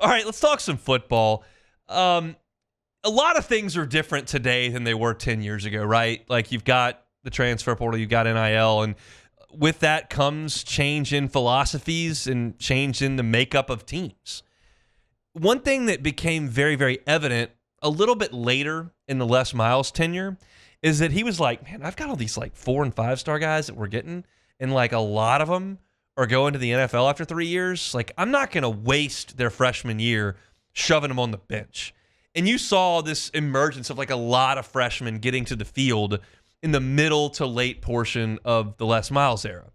All right, let's talk some football. A lot of things are different today than they were 10 years ago, right? Like you've got the transfer portal, you've got NIL, and with that comes change in philosophies and change in the makeup of teams. One thing that became very, very evident a little bit later in the Les Miles tenure is that he was like, man, I've got all these like 4- and 5-star guys that we're getting, and like a lot of them are going to the NFL after 3 years. Like, I'm not going to waste their freshman year shoving them on the bench. And you saw this emergence of like a lot of freshmen getting to the field in the middle to late portion of the Les Miles era.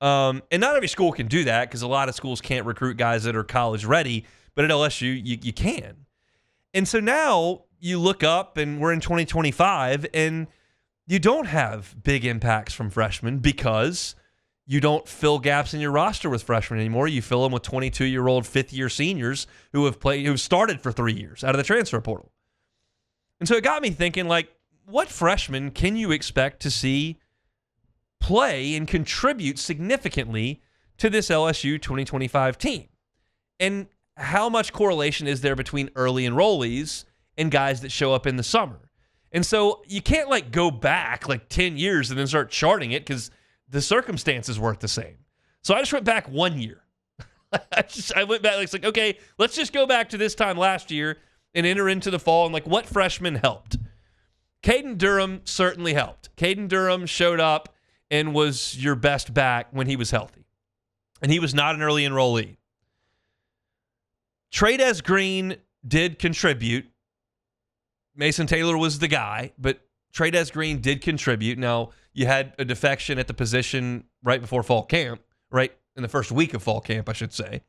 And not every school can do that because a lot of schools can't recruit guys that are college ready, but at LSU, you can. And so now you look up and we're in 2025 and you don't have big impacts from freshmen because you don't fill gaps in your roster with freshmen anymore. You fill them with 22-year-old fifth-year seniors who started for 3 years out of the transfer portal. And so it got me thinking, like, what freshmen can you expect to see play and contribute significantly to this LSU 2025 team? And how much correlation is there between early enrollees and guys that show up in the summer? And so you can't like go back like 10 years and then start charting it because the circumstances weren't the same. So I just went back 1 year. I went back, like, okay, let's just go back to this time last year and enter into the fall and like what freshmen helped. Caden Durham certainly helped. Caden Durham showed up and was your best back when he was healthy. And he was not an early enrollee. Trades Green did contribute. Mason Taylor was the guy, but Trades Green did contribute. Now, you had a defection at the position right before fall camp, right in the first week of fall camp, I should say,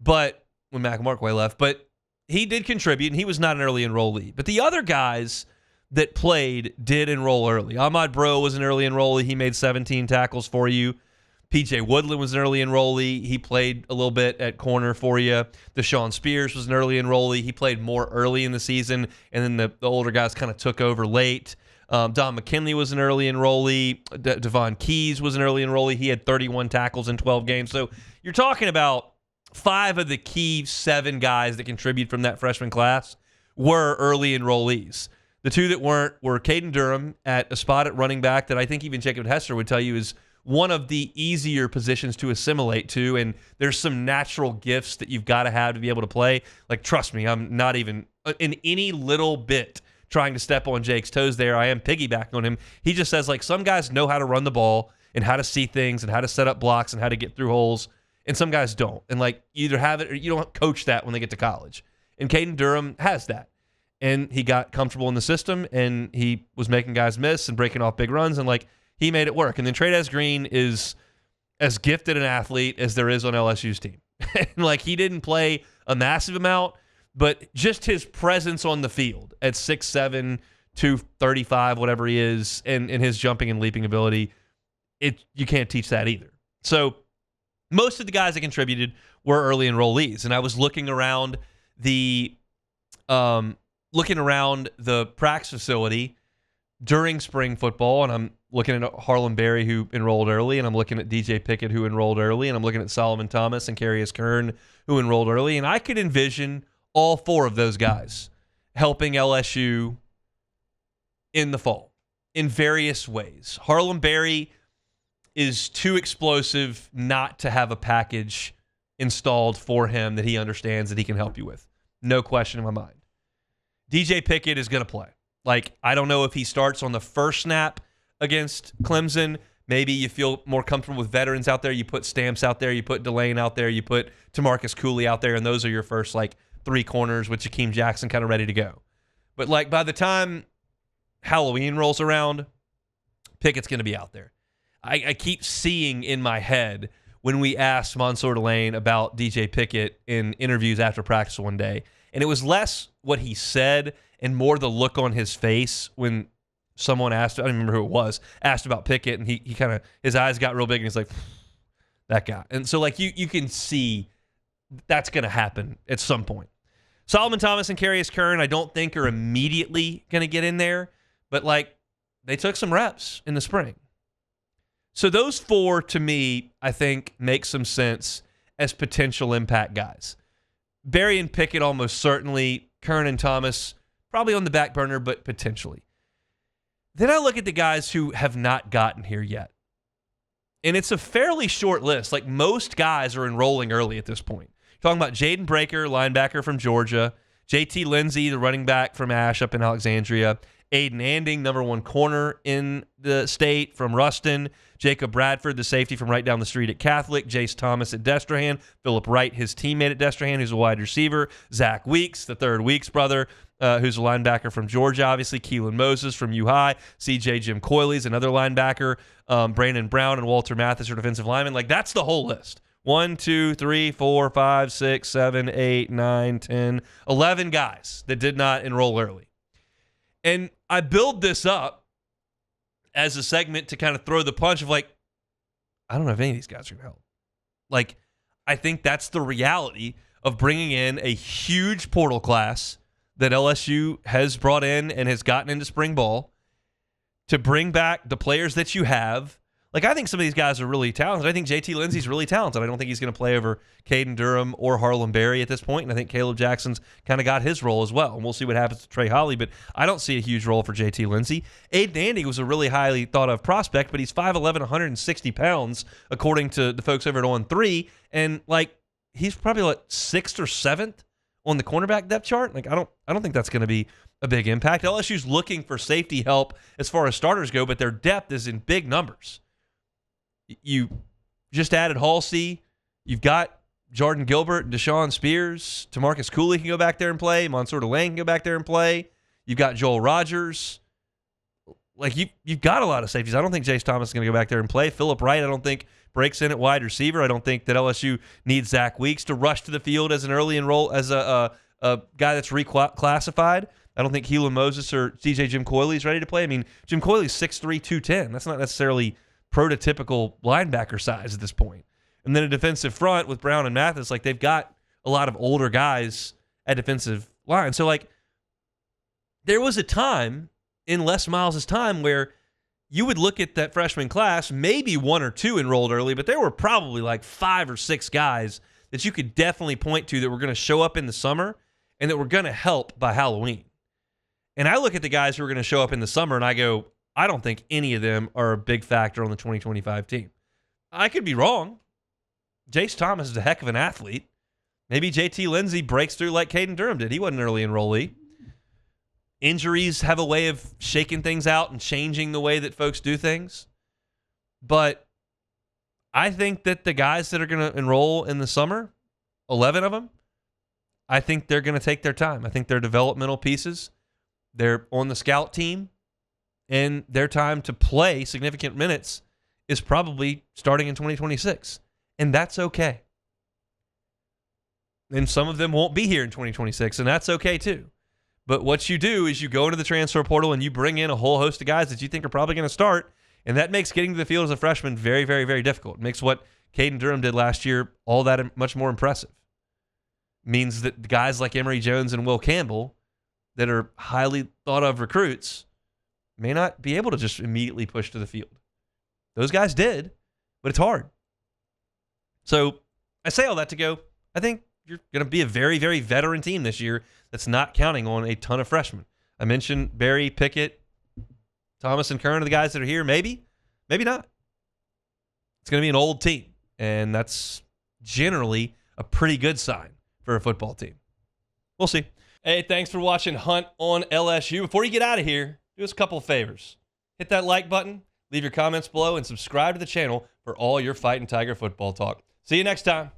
but when Mac Markway left. But he did contribute, and he was not an early enrollee. But the other guys that played did enroll early. Ahmad Bro was an early enrollee. He made 17 tackles for you. PJ Woodland was an early enrollee. He played a little bit at corner for you. Deshaun Spears was an early enrollee. He played more early in the season, and then the older guys kind of took over late. Don McKinley was an early enrollee. Devon Keys was an early enrollee. He had 31 tackles in 12 games. So you're talking about 5 of the key 7 guys that contribute from that freshman class were early enrollees. The 2 that weren't were Caden Durham at a spot at running back that I think even Jacob Hester would tell you is one of the easier positions to assimilate to, and there's some natural gifts that you've got to have to be able to play. Like, trust me, I'm not even in any little bit trying to step on Jake's toes there. I am piggybacking on him. He just says, like, some guys know how to run the ball and how to see things and how to set up blocks and how to get through holes, and some guys don't. And, like, you either have it or you don't coach that when they get to college. And Caden Durham has that. And he got comfortable in the system, and he was making guys miss and breaking off big runs, and, like, he made it work. And then Trades Green is as gifted an athlete as there is on LSU's team. Like, he didn't play a massive amount, but just his presence on the field at 6'7", 235, whatever he is, and his jumping and leaping ability, you can't teach that either. So most of the guys that contributed were early enrollees. And I was looking around the practice facility during spring football, and I'm looking at Harlem Berry, who enrolled early, and I'm looking at DJ Pickett, who enrolled early, and I'm looking at Solomon Thomas and Carius Kern, who enrolled early, and I could envision all 4 of those guys helping LSU in the fall in various ways. Harlem Berry is too explosive not to have a package installed for him that he understands that he can help you with. No question in my mind. DJ Pickett is going to play. Like, I don't know if he starts on the first snap against Clemson. Maybe you feel more comfortable with veterans out there. You put Stamps out there. You put Delane out there. You put TaMarcus Cooley out there, and those are your first, like, 3 corners with Jakeem Jackson kind of ready to go. But, like, by the time Halloween rolls around, Pickett's going to be out there. I keep seeing in my head when we asked Mansour Delane about DJ Pickett in interviews after practice one day, and it was less what he said and more the look on his face when someone asked, I don't remember who it was, asked about Pickett, and he kind of, his eyes got real big, and he's like, that guy. And so, like, you can see that's going to happen at some point. Solomon Thomas and Carius Kern, I don't think are immediately going to get in there, but, like, they took some reps in the spring. So those 4, to me, I think make some sense as potential impact guys. Barry and Pickett almost certainly. Kern and Thomas probably on the back burner, but potentially. Then I look at the guys who have not gotten here yet. And it's a fairly short list. Like, most guys are enrolling early at this point. You're talking about Jaden Breaker, linebacker from Georgia. JT Lindsay, the running back from Ash up in Alexandria. Aiden Anding, number 1 corner in the state from Ruston. Jacob Bradford, the safety from right down the street at Catholic. Jace Thomas at Destrehan. Philip Wright, his teammate at Destrehan, who's a wide receiver. Zach Weeks, the third Weeks brother, who's a linebacker from Georgia, obviously. Keelan Moses from U-High. CJ Jim Coyley's another linebacker. Brandon Brown and Walter Mathis are defensive linemen. Like, that's the whole list. 1, 2, 3, 4, 5, 6, 7, 8, 9, 10, 11 guys that did not enroll early. And I build this up as a segment to kind of throw the punch of, like, I don't know if any of these guys are going to help. Like, I think that's the reality of bringing in a huge portal class that LSU has brought in and has gotten into spring ball to bring back the players that you have. Like, I think some of these guys are really talented. I think JT Lindsay's really talented. I don't think he's going to play over Caden Durham or Harlem Berry at this point, and I think Caleb Jackson's kind of got his role as well, and we'll see what happens to Trey Holly, but I don't see a huge role for JT Lindsay. Aiden Anding was a really highly thought-of prospect, but he's 5'11", 160 pounds, according to the folks over at On3, and, like, he's probably, like, 6th or 7th on the cornerback depth chart. Like, I don't think that's going to be a big impact. LSU's looking for safety help as far as starters go, but their depth is in big numbers. You just added Halsey. You've got Jordan Gilbert, Deshaun Spears. Tamarcus Cooley can go back there and play. Mansour Delane can go back there and play. You've got Joel Rogers. Like, you've got a lot of safeties. I don't think Jace Thomas is going to go back there and play. Philip Wright, I don't think, breaks in at wide receiver. I don't think that LSU needs Zach Weeks to rush to the field as an early enroll, as a guy that's reclassified. I don't think Keelan Moses or CJ Jim Coyley is ready to play. I mean, Jim Coyley's 6'3", 210. That's not necessarily prototypical linebacker size at this point. And then a defensive front with Brown and Mathis, like, they've got a lot of older guys at defensive line. So, like, there was a time in Les Miles' time where you would look at that freshman class, maybe 1 or 2 enrolled early, but there were probably like 5 or 6 guys that you could definitely point to that were going to show up in the summer and that were going to help by Halloween. And I look at the guys who are going to show up in the summer and I go, I don't think any of them are a big factor on the 2025 team. I could be wrong. Jace Thomas is a heck of an athlete. Maybe JT Lindsay breaks through like Caden Durham did. He wasn't an early enrollee. Injuries have a way of shaking things out and changing the way that folks do things. But I think that the guys that are going to enroll in the summer, 11 of them, I think they're going to take their time. I think they're developmental pieces. They're on the scout team. And their time to play significant minutes is probably starting in 2026. And that's okay. And some of them won't be here in 2026, and that's okay too. But what you do is you go into the transfer portal and you bring in a whole host of guys that you think are probably going to start, and that makes getting to the field as a freshman very, very, very difficult. It makes what Caden Durham did last year all that much more impressive. It means that guys like Emory Jones and Will Campbell that are highly thought of recruits may not be able to just immediately push to the field. Those guys did, but it's hard. So I say all that to go, I think you're going to be a very, very veteran team this year that's not counting on a ton of freshmen. I mentioned Barry, Pickett, Thomas, and Kern are the guys that are here. Maybe, maybe not. It's going to be an old team, and that's generally a pretty good sign for a football team. We'll see. Hey, thanks for watching Hunt on LSU. Before you get out of here, do us a couple of favors. Hit that like button, leave your comments below, and subscribe to the channel for all your Fighting Tiger football talk. See you next time.